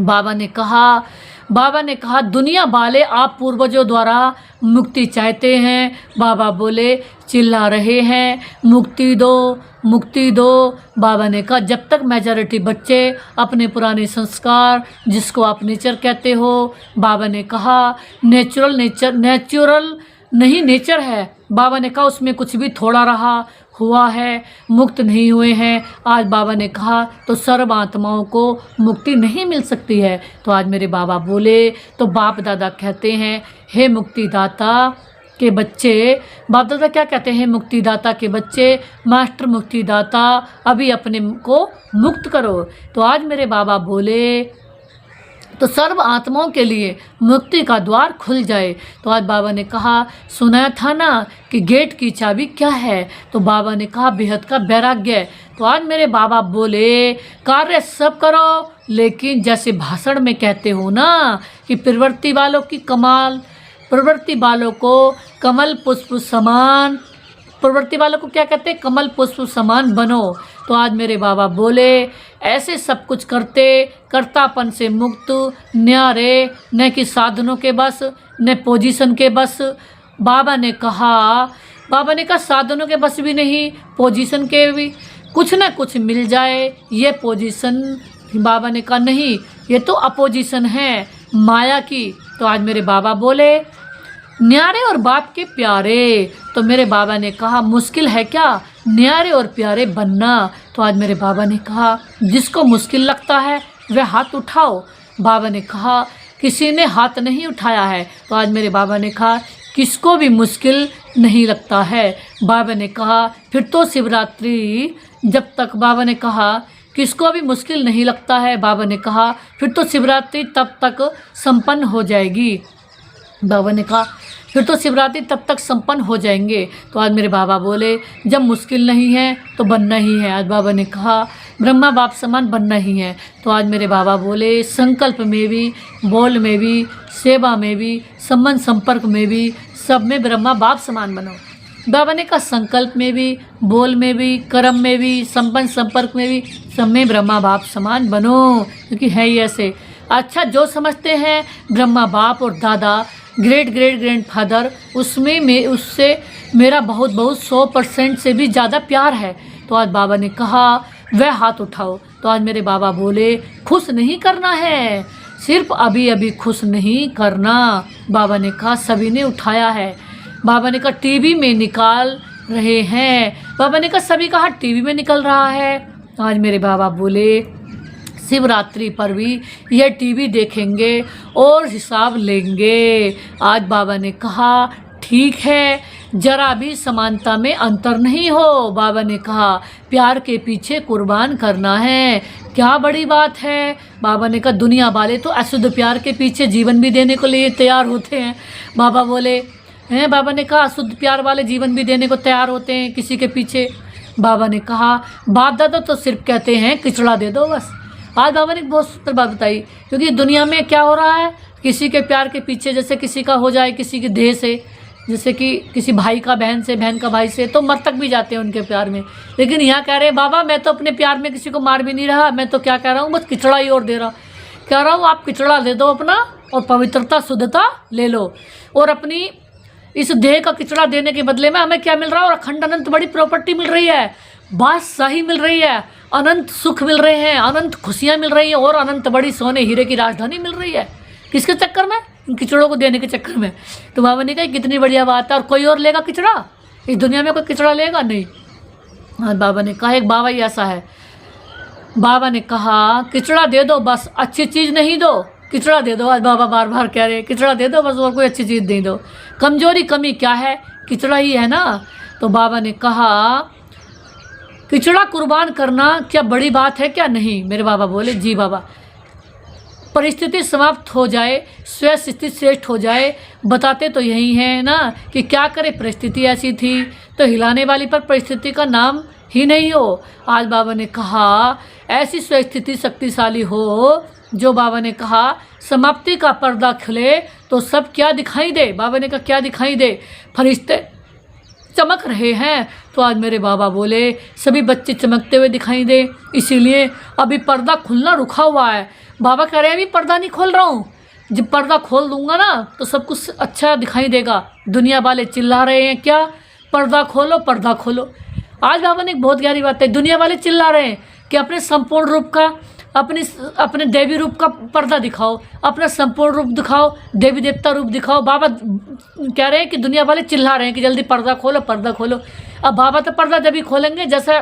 S1: बाबा ने कहा बाबा ने कहा दुनिया वाले आप पूर्वजों द्वारा मुक्ति चाहते हैं। बाबा बोले चिल्ला रहे हैं मुक्ति दो मुक्ति दो। बाबा ने कहा जब तक मेजॉरिटी बच्चे अपने पुराने संस्कार जिसको आप नेचर कहते हो, बाबा ने कहा नेचुरल नहीं नेचर है। बाबा ने कहा उसमें कुछ भी थोड़ा रहा हुआ है, मुक्त नहीं हुए हैं। आज बाबा ने कहा तो सर्व आत्माओं को मुक्ति नहीं मिल सकती है। तो आज मेरे बाबा बोले तो बाप दादा कहते हैं हे मुक्तिदाता के बच्चे, बाप दादा क्या कहते हैं मुक्तिदाता के बच्चे, मास्टर मुक्तिदाता अभी अपने को मुक्त करो। तो आज मेरे बाबा बोले तो सर्व आत्माओं के लिए मुक्ति का द्वार खुल जाए। तो आज बाबा ने कहा सुना था ना कि गेट की चाबी क्या है, तो बाबा ने कहा बेहद का वैराग्य। तो आज मेरे बाबा बोले कार्य सब करो लेकिन जैसे भाषण में कहते हो ना कि प्रवृत्ति वालों की कमाल, प्रवृत्ति वालों को कमल पुष्प समान, प्रवृत्ति वालों को क्या कहते हैं कमल पुष्प समान बनो। तो आज मेरे बाबा बोले ऐसे सब कुछ करते कर्तापन से मुक्त, न्यारे न कि साधनों के बस न पोजीशन के बस। बाबा ने कहा साधनों के बस भी नहीं, पोजीशन के भी कुछ न कुछ मिल जाए ये पोजीशन। बाबा ने कहा नहीं ये तो अपोजिशन है माया की। तो आज मेरे बाबा बोले न्यारे और बाप के प्यारे। तो मेरे बाबा ने कहा मुश्किल है क्या न्यारे और प्यारे बनना। तो आज मेरे बाबा ने कहा जिसको मुश्किल लगता है वह हाथ उठाओ। बाबा ने कहा किसी ने हाथ नहीं उठाया है। तो आज मेरे बाबा ने कहा किसको भी मुश्किल नहीं लगता है। बाबा ने कहा फिर तो शिवरात्रि जब तक, बाबा ने कहा किसको भी मुश्किल नहीं लगता है, बाबा ने कहा फिर तो शिवरात्रि तब तक संपन्न हो जाएगी। बाबा ने कहा फिर तो शिवरात्रि तब तक संपन्न हो जाएंगे। तो आज मेरे बाबा बोले जब मुश्किल नहीं है तो बनना ही है। आज बाबा ने कहा ब्रह्मा बाप समान बनना ही है। तो आज मेरे बाबा बोले संकल्प में भी, बोल में भी, सेवा में भी, संबंध संपर्क में भी, सब में ब्रह्मा बाप समान बनो। बाबा ने कहा संकल्प में भी, बोल में भी, कर्म में भी, संबंध संपर्क में भी, सब में ब्रह्मा बाप समान बनो, क्योंकि है ही ऐसे। अच्छा जो समझते हैं ब्रह्मा बाप और दादा ग्रेट ग्रैंडफादर उससे मेरा बहुत 100% से भी ज़्यादा प्यार है। तो आज बाबा ने कहा वह हाथ उठाओ। तो आज मेरे बाबा बोले खुश नहीं करना है, सिर्फ अभी अभी खुश नहीं करना। बाबा ने कहा सभी ने उठाया है। बाबा ने कहा टीवी में निकाल रहे हैं। बाबा ने कहा सभी का हाथ टीवी में निकल रहा है। आज मेरे बाबा बोले शिवरात्रि पर भी यह टीवी देखेंगे और हिसाब लेंगे। आज बाबा ने कहा ठीक है जरा भी समानता में अंतर नहीं हो। बाबा ने कहा प्यार के पीछे कुर्बान करना है, क्या बड़ी बात है। बाबा ने कहा दुनिया वाले तो अशुद्ध प्यार के पीछे जीवन भी देने को लिए तैयार होते हैं। बाबा बोले हैं, बाबा ने कहा अशुद्ध प्यार वाले जीवन भी देने को तैयार होते हैं किसी के पीछे। बाबा ने कहा बाप दादा तो सिर्फ कहते हैं किचड़ा दे दो बस। आज बाबा ने बहुत सुंदर बात बताई, क्योंकि दुनिया में क्या हो रहा है किसी के प्यार के पीछे, जैसे किसी का हो जाए किसी के देह से, जैसे कि किसी भाई का बहन से, बहन का भाई से, तो मर तक भी जाते हैं उनके प्यार में। लेकिन यहाँ कह रहे हैं बाबा मैं तो अपने प्यार में किसी को मार भी नहीं रहा, मैं तो क्या कह रहा हूँ बस किचड़ा ही और दे रहा। कह रहा हूँ आप किचड़ा दे दो अपना और पवित्रता शुद्धता ले लो, और अपनी इस देह का किचड़ा देने के बदले में हमें क्या मिल रहा है, और अखंड अनंत बड़ी प्रॉपर्टी मिल रही है, बादशाही मिल रही है, अनंत सुख मिल रहे हैं, अनंत खुशियाँ मिल रही हैं, और अनंत बड़ी सोने हीरे की राजधानी मिल रही है। किसके चक्कर में? इन किचड़ों को देने के चक्कर में। तो बाबा ने कहा कितनी बढ़िया बात है, और कोई और लेगा किचड़ा? इस दुनिया में कोई किचड़ा लेगा नहीं। हाँ बाबा ने कहा एक बाबा ही ऐसा है, बाबा ने कहा किचड़ा दे दो बस, अच्छी चीज़ नहीं दो, किचड़ा दे दो। आज बाबा बार बार कह रहे हैं किचड़ा दे दो बस, और कोई अच्छी चीज़ नहीं दो। कमजोरी कमी क्या है, किचड़ा ही है ना। तो बाबा ने कहा किचड़ा कुर्बान करना क्या बड़ी बात है क्या? नहीं। मेरे बाबा बोले जी बाबा, परिस्थिति समाप्त हो जाए, स्वयं स्थिति श्रेष्ठ हो जाए, बताते तो यही है ना कि क्या करे, परिस्थिति ऐसी थी तो हिलाने वाली पर परिस्थिति का नाम ही नहीं हो। आज बाबा ने कहा ऐसी स्वस्थिति शक्तिशाली हो, जो बाबा ने कहा समाप्ति का पर्दा खुले तो सब क्या दिखाई दे। बाबा ने कहा क्या दिखाई दे? फरिश्ते चमक रहे हैं। तो आज मेरे बाबा बोले सभी बच्चे चमकते हुए दिखाई दे, इसीलिए अभी पर्दा खुलना रुका हुआ है। बाबा कह रहे हैं अभी पर्दा नहीं खोल रहा हूँ, जब पर्दा खोल दूंगा ना तो सब कुछ अच्छा दिखाई देगा। दुनिया वाले चिल्ला रहे हैं क्या, पर्दा खोलो पर्दा खोलो। आज बाबा ने एक बहुत गहरी बात है, दुनिया वाले चिल्ला रहे हैं कि अपने संपूर्ण रूप का, अपने देवी रूप का पर्दा दिखाओ, अपना संपूर्ण रूप दिखाओ, देवी देवता रूप दिखाओ। बाबा कह रहे हैं कि दुनिया वाले चिल्ला रहे हैं कि जल्दी पर्दा खोलो पर्दा खोलो। अब बाबा तो पर्दा जब भी खोलेंगे जैसा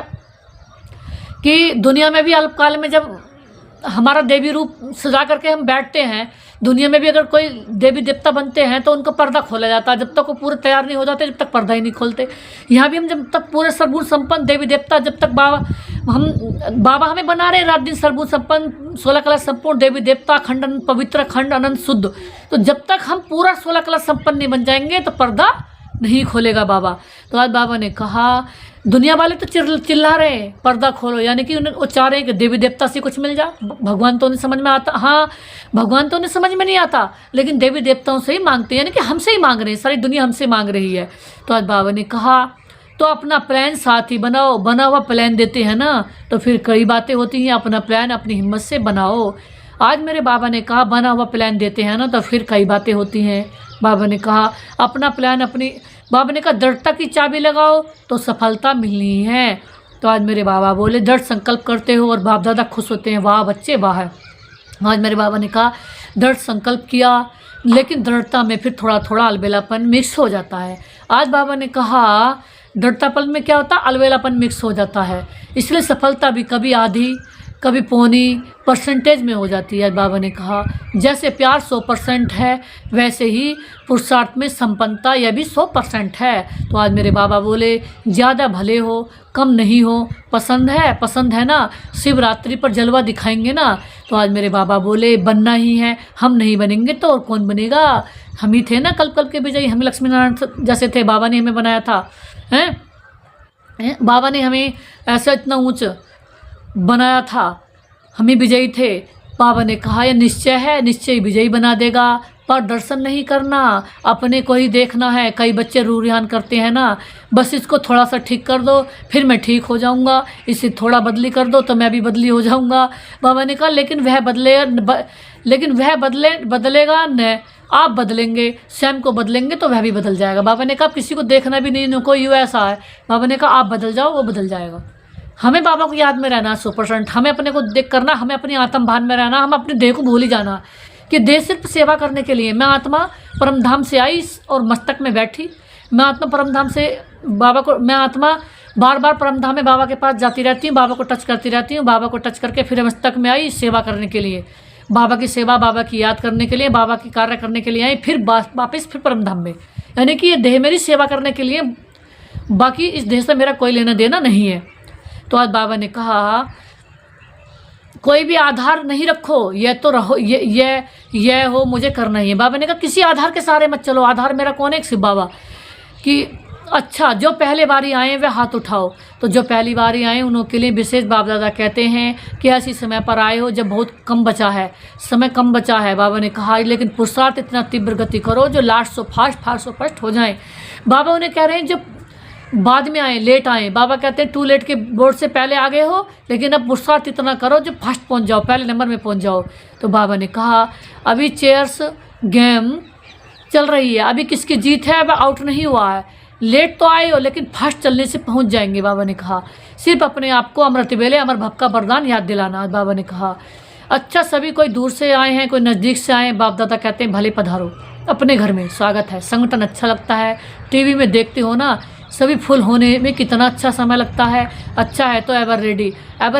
S1: कि दुनिया में भी अल्पकाल में जब हमारा देवी रूप सजा करके हम बैठते हैं, दुनिया में भी अगर कोई देवी देवता बनते हैं तो उनका पर्दा खोला जाता है। जब तक वो पूरे तैयार नहीं हो जाते जब तक पर्दा ही नहीं खोलते। यहाँ भी हम जब तक पूरे सर्वगुण संपन्न देवी देवता, जब तक बाबा हमें बना रहे रात दिन सर्वगुण संपन्न 16 कला संपूर्ण देवी देवता, अखंड अनंत पवित्र, अखंड अनंत शुद्ध। तो जब तक हम पूरा 16 कला संपन्न नहीं बन जाएंगे तो पर्दा नहीं खोलेगा बाबा। तो आज बाबा ने कहा दुनिया वाले तो चिल्ला रहे हैं पर्दा खोलो, यानी कि उन्हें वो चाह रहे हैं कि देवी देवता से कुछ मिल जा। भगवान तो उन्हें समझ में आता, हाँ भगवान तो उन्हें समझ में नहीं आता, लेकिन देवी देवताओं से ही मांगते हैं, यानी कि हमसे ही मांग रहे हैं, सारी दुनिया हमसे मांग रही है। तो आज बाबा ने कहा तो अपना प्लान साथ ही बनाओ, बना हुआ प्लान देते हैं ना तो फिर कई बातें होती हैं। अपना प्लान अपनी हिम्मत से बनाओ। आज मेरे बाबा ने कहा बना हुआ प्लान देते हैं ना तो फिर कई बातें होती हैं। बाबा ने कहा अपना प्लान बाबा ने कहा दृढ़ता की चाबी लगाओ तो सफलता मिलनी है। तो आज मेरे बाबा बोले दृढ़ संकल्प करते हो और बाप दादा खुश होते हैं, वाह बच्चे वाह है। आज मेरे बाबा ने कहा दृढ़ संकल्प किया लेकिन दृढ़ता में फिर थोड़ा थोड़ा अलबेलापन मिक्स हो जाता है। आज बाबा ने कहा दृढ़तापन में क्या होता है, अलबेलापन मिक्स हो जाता है, इसलिए सफलता भी कभी आधी कभी पौनी परसेंटेज में हो जाती है। बाबा ने कहा जैसे प्यार 100% है वैसे ही पुरुषार्थ में संपन्नता यह भी 100% है। तो आज मेरे बाबा बोले ज़्यादा भले हो कम नहीं हो, पसंद है ना, शिवरात्रि पर जलवा दिखाएंगे ना। तो आज मेरे बाबा बोले बनना ही है, हम नहीं बनेंगे तो और कौन बनेगा, हम ही थे ना कल कल के विजयी, हम लक्ष्मी नारायण जैसे थे, बाबा ने हमें बनाया था हैं, बाबा ने हमें ऐसा इतना ऊंचा बनाया था, हम ही विजयी थे। बाबा ने कहा यह निश्चय है, निश्चय विजयी बना देगा, पर दर्शन नहीं करना, अपने को ही देखना है। कई बच्चे रूरियान करते हैं ना, बस इसको थोड़ा सा ठीक कर दो फिर मैं ठीक हो जाऊंगा, इसे थोड़ा बदली कर दो तो मैं भी बदली हो जाऊंगा। बाबा ने कहा लेकिन वह बदलेगा न, आप बदलेंगे, स्वयं को बदलेंगे तो वह भी बदल जाएगा। बाबा ने कहा किसी को देखना भी नहीं, कोई यू ऐसा है। बाबा ने कहा आप बदल जाओ वो बदल जाएगा। हमें बाबा को याद में रहना 100%, हमें अपने को देख करना, हमें अपनी आत्म भान में रहना, हम अपने देह को भूल ही जाना कि देह सिर्फ सेवा करने के लिए। मैं आत्मा परमधाम से आई और मस्तक में बैठी, मैं आत्मा परमधाम से बाबा को, मैं आत्मा बार बार परमधाम में बाबा के पास जाती रहती हूँ, बाबा को टच करती रहती हूँ, बाबा को टच करके फिर मस्तक में आई सेवा करने के लिए, बाबा की सेवा, बाबा की याद करने के लिए, बाबा की कार्य करने के लिए आई, फिर वापस फिर परमधाम में। यानी कि ये देह मेरी सेवा करने के लिए, बाकी इस देह से मेरा कोई लेना देना नहीं है। तो आज बाबा ने कहा कोई भी आधार नहीं रखो, ये तो रहो, ये हो मुझे करना ही है। बाबा ने कहा किसी आधार के सहारे मत चलो, आधार मेरा कौन है, शिव बाबा। कि अच्छा जो पहले बारी आए वे हाथ उठाओ। तो जो पहली बारी आए उनके लिए विशेष बाप दादा कहते हैं कि ऐसी समय पर आए हो जब बहुत कम बचा है, समय कम बचा है। बाबा ने कहा लेकिन पुरुषार्थ इतना तीव्र गति करो जो लास्ट सो फास्ट हो जाए। बाबा उन्हें कह रहे हैं जब बाद में आए, लेट आए, बाबा कहते हैं टू लेट के बोर्ड से पहले आ गए हो, लेकिन अब पुरुषार्थ इतना करो जो फर्स्ट पहुंच जाओ, पहले नंबर में पहुंच जाओ। तो बाबा ने कहा अभी चेयर्स गेम चल रही है, अभी किसकी जीत है, अब आउट नहीं हुआ है, लेट तो आए हो लेकिन फर्स्ट चलने से पहुंच जाएंगे। बाबा ने कहा सिर्फ अपने आप को अमृत वेले अमर भक्त का वरदान याद दिलाना। बाबा ने कहा अच्छा सभी कोई दूर से आए हैं, कोई नज़दीक से आए हैं, बाप दादा कहते हैं भले पधारो, अपने घर में स्वागत है। संगठन अच्छा लगता है, टीवी में देखते हो ना सभी फुल होने में कितना अच्छा समय लगता है। अच्छा है तो एवर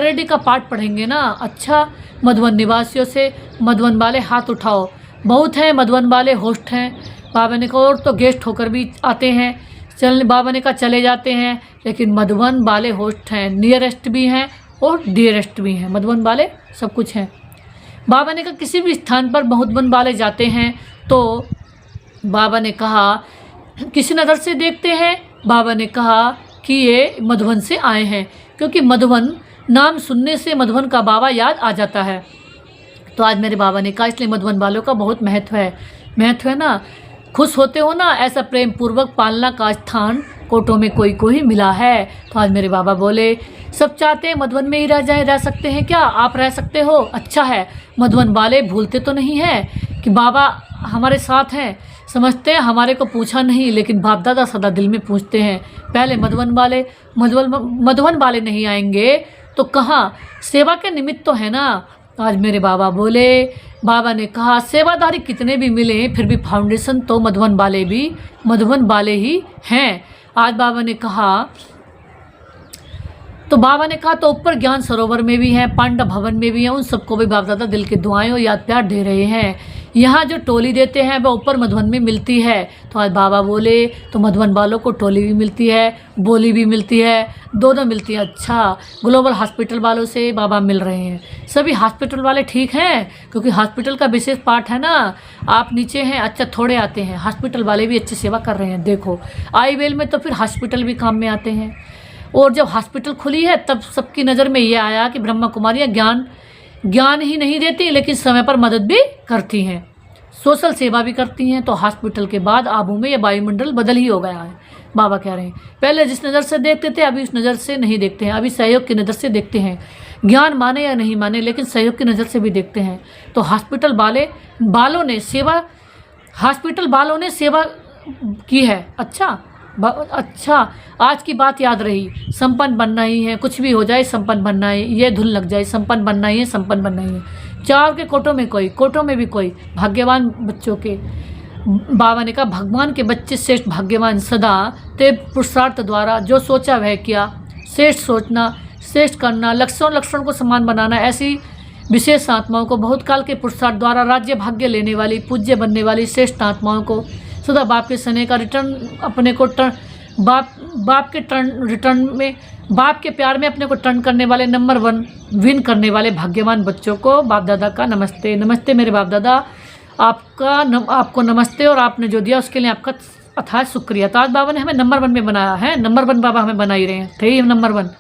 S1: रेडी का पाठ पढ़ेंगे ना। अच्छा मधुबन निवासियों से मधुबन वाले हाथ उठाओ, बहुत हैं मधुबन वाले होस्ट हैं। बाबा ने कहा और तो गेस्ट होकर भी आते हैं, बाबा ने कहा चले जाते हैं, लेकिन मधुबन वाले होस्ट हैं, नियरेस्ट भी हैं और डियरेस्ट भी हैं, मधुबन वाले सब कुछ हैं। बाबा ने कहा किसी भी स्थान पर मधुबन वाले जाते हैं तो बाबा ने कहा किसी नज़र से देखते हैं। बाबा ने कहा कि ये मधुबन से आए हैं, क्योंकि मधुबन नाम सुनने से मधुबन का बाबा याद आ जाता है। तो आज मेरे बाबा ने कहा इसलिए मधुबन वालों का बहुत महत्व है ना। खुश होते हो ना, ऐसा प्रेम पूर्वक पालना का स्थान कोटों में कोई मिला है। तो आज मेरे बाबा बोले सब चाहते हैं मधुबन में ही रह सकते हैं क्या, आप रह सकते हो, अच्छा है। मधुबन वाले भूलते तो नहीं है कि बाबा हमारे साथ हैं, समझते हैं हमारे को पूछा नहीं, लेकिन बाप दादा सदा दिल में पूछते हैं। पहले मधुबन वाले नहीं आएंगे तो कहाँ, सेवा के निमित्त तो है ना। आज मेरे बाबा बोले, बाबा ने कहा सेवादारी कितने भी मिले फिर भी फाउंडेशन तो मधुबन वाले ही हैं। आज बाबा ने कहा तो ऊपर ज्ञान सरोवर में भी हैं, पांडव भवन में भी हैं, उन सबको भी बाप दादा दिल की दुआएं और याद प्यार दे रहे हैं। यहाँ जो टोली देते हैं वह ऊपर मधुबन में मिलती है। तो आज बाबा बोले तो मधुबन वालों को टोली भी मिलती है, बोली भी मिलती है, दोनों मिलती है। अच्छा, ग्लोबल हॉस्पिटल वालों से बाबा मिल रहे हैं। सभी हॉस्पिटल वाले ठीक हैं, क्योंकि हॉस्पिटल का विशेष पार्ट है ना। आप नीचे हैं, अच्छा थोड़े आते हैं, हॉस्पिटल वाले भी अच्छी सेवा कर रहे हैं। देखो आईवेल में तो फिर हॉस्पिटल भी काम में आते हैं। और जब हॉस्पिटल खुली है तब सबकी नज़र में ये आया कि ब्रह्मा कुमारियाँ ज्ञान ही नहीं देती लेकिन समय पर मदद भी करती हैं, सोशल सेवा भी करती हैं। तो हॉस्पिटल के बाद आबू में ये वायुमंडल बदल ही हो गया है। बाबा कह रहे हैं पहले जिस नज़र से देखते थे अभी उस नज़र से नहीं देखते हैं, अभी सहयोग की नज़र से देखते हैं। ज्ञान माने या नहीं माने लेकिन सहयोग की नज़र से भी देखते हैं। तो हॉस्पिटल वालों ने सेवा की है। अच्छा, आज की बात याद रही, संपन्न बनना ही है, कुछ भी हो जाए संपन्न बनना है, ये धुन लग जाए संपन्न बनना ही है। चार के कोटों में भी कोई भाग्यवान बच्चों के। बाबा ने कहा भगवान के बच्चे श्रेष्ठ भाग्यवान सदा ते पुरुषार्थ द्वारा जो सोचा वह किया। श्रेष्ठ सोचना, श्रेष्ठ करना, लक्षण को समान बनाना, ऐसी विशेष आत्माओं को बहुत काल के पुरुषार्थ द्वारा राज्य भाग्य लेने वाली, पूज्य बनने वाली श्रेष्ठ आत्माओं को सदा बाप के स्नेह का रिटर्न अपने को बाप के प्यार में अपने को टर्न करने वाले नंबर 1 विन करने वाले भाग्यवान बच्चों को बाप दादा का नमस्ते। नमस्ते मेरे बाप दादा, आपको नमस्ते, और आपने जो दिया उसके लिए आपका अथाह शुक्रिया। तो आज बाबा ने हमें नंबर 1 में बनाया है, नंबर 1 बाबा हमें बना ही रहे हैं, थे ही नंबर 1।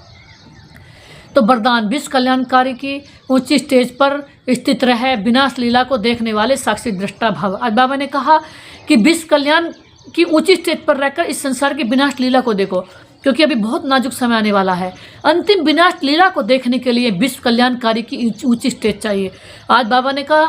S1: तो वरदान विश्व कल्याणकारी की ऊंची स्टेज पर स्थित रहे, विनाश लीला को देखने वाले साक्षी दृष्टा भव। आज बाबा ने कहा कि विश्व कल्याण की ऊंची स्टेज पर रहकर इस संसार की विनाश लीला को देखो, क्योंकि अभी बहुत नाजुक समय आने वाला है। अंतिम विनाश लीला को देखने के लिए विश्व कल्याणकारी की ऊंची स्टेज चाहिए। आज बाबा ने कहा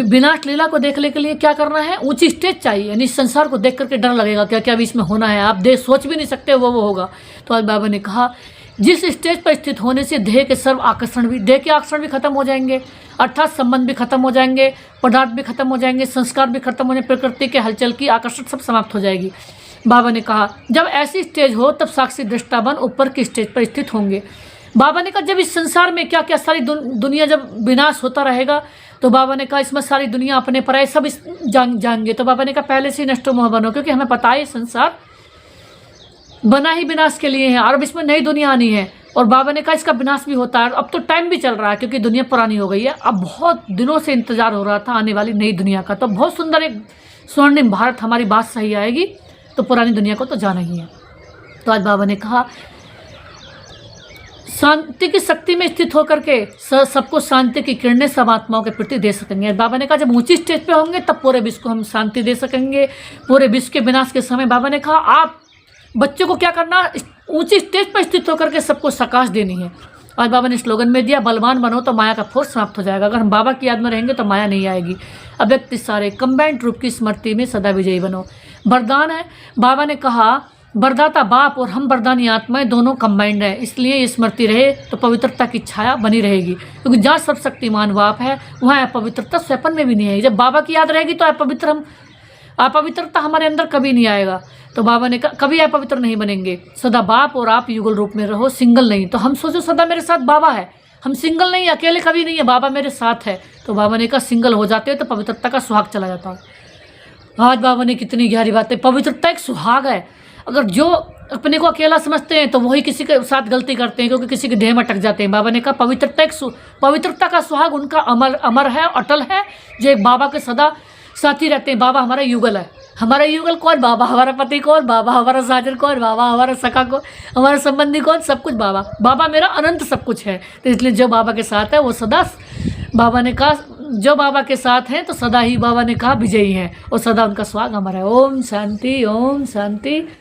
S1: विनाश लीला को देखने के लिए क्या करना है, ऊंची स्टेज चाहिए। यानी इस संसार को देख करके डर लगेगा क्या क्या अभी इसमें होना है, आप सोच भी नहीं सकते वो होगा। तो आज बाबा ने कहा जिस स्टेज पर स्थित होने से देह के सर्व आकर्षण भी खत्म हो जाएंगे, अर्थात संबंध भी खत्म हो जाएंगे, पदार्थ भी खत्म हो जाएंगे, संस्कार भी खत्म हो जाएंगे, प्रकृति के हलचल की आकर्षण सब समाप्त हो जाएगी। बाबा ने कहा जब ऐसी स्टेज हो तब साक्षी दृष्टा बन ऊपर की स्टेज पर स्थित होंगे। बाबा ने कहा जब इस संसार में क्या क्या सारी दुनिया जब विनाश होता रहेगा तो बाबा ने कहा इसमें सारी दुनिया अपने पराये सब जाएंगे। तो बाबा ने कहा पहले से नष्टो मोह बनो, क्योंकि हमें पता है संसार बना ही विनाश के लिए है और अब इसमें नई दुनिया आनी है। और बाबा ने कहा इसका विनाश भी होता है, अब तो टाइम भी चल रहा है क्योंकि दुनिया पुरानी हो गई है। अब बहुत दिनों से इंतजार हो रहा था आने वाली नई दुनिया का, तो बहुत सुंदर एक स्वर्णिम भारत, हमारी बात सही आएगी तो पुरानी दुनिया को तो जाना ही है। तो आज बाबा ने कहा शांति की शक्ति में स्थित होकर के सबको शांति की किरणें सब आत्माओं के प्रति दे सकेंगे। बाबा ने कहा जब ऊंची स्टेज पे होंगे तब पूरे विश्व को हम शांति दे सकेंगे। पूरे विश्व के विनाश के समय बाबा ने कहा आप बच्चों को क्या करना, ऊंची स्टेज पर स्थित होकर के सबको सकाश देनी है। आज बाबा ने स्लोगन में दिया बलवान बनो तो माया का फोर्स समाप्त हो जाएगा। अगर हम बाबा की याद में रहेंगे तो माया नहीं आएगी। अव्यक्त सारे कंबाइंड रूप की स्मृति में सदा विजयी बनो। वरदान है, बाबा ने कहा वरदाता बाप और हम वरदानी आत्माएं दोनों कंबाइंड है, इसलिए ये स्मृति रहे तो पवित्रता की छाया बनी रहेगी। क्योंकि जहाँ सब शक्तिमान बाप है वहाँ अपवित्रता स्वपन में भी नहीं आएगी। जब बाबा की याद रहेगी तो अपवित्रता हमारे अंदर कभी नहीं आएगा। तो बाबा ने कहा कभी अपवित्र नहीं बनेंगे। सदा बाप और आप युगल रूप में रहो, सिंगल नहीं। तो हम सोचो सदा मेरे साथ बाबा है, हम सिंगल नहीं, अकेले कभी नहीं है, बाबा मेरे साथ है। तो बाबा ने कहा सिंगल हो जाते हो तो पवित्रता का सुहाग चला जाता है। आज बाबा ने कितनी गहरी बातें, पवित्रता एक सुहाग है। अगर जो अपने को अकेला समझते हैं तो वही किसी के साथ गलती करते हैं, क्योंकि किसी के देह में अटक जाते हैं। बाबा ने कहा पवित्रता का सुहाग उनका अमर है, अटल है, जो एक बाबा के सदा साथी रहते हैं। बाबा हमारा युगल है। हमारा युगल कौन? बाबा हमारा पति कौन? बाबा हमारा साजन कौन? बाबा हमारा सखा कौन? हमारा संबंधी कौन? सब कुछ बाबा। बाबा मेरा अनंत सब कुछ है। तो इसलिए जो बाबा के साथ है वो सदा, बाबा ने कहा जो बाबा के साथ हैं तो सदा ही बाबा ने कहा विजयी हैं और सदा उनका स्वागत हमारा है। ओम शांति, ओम शांति।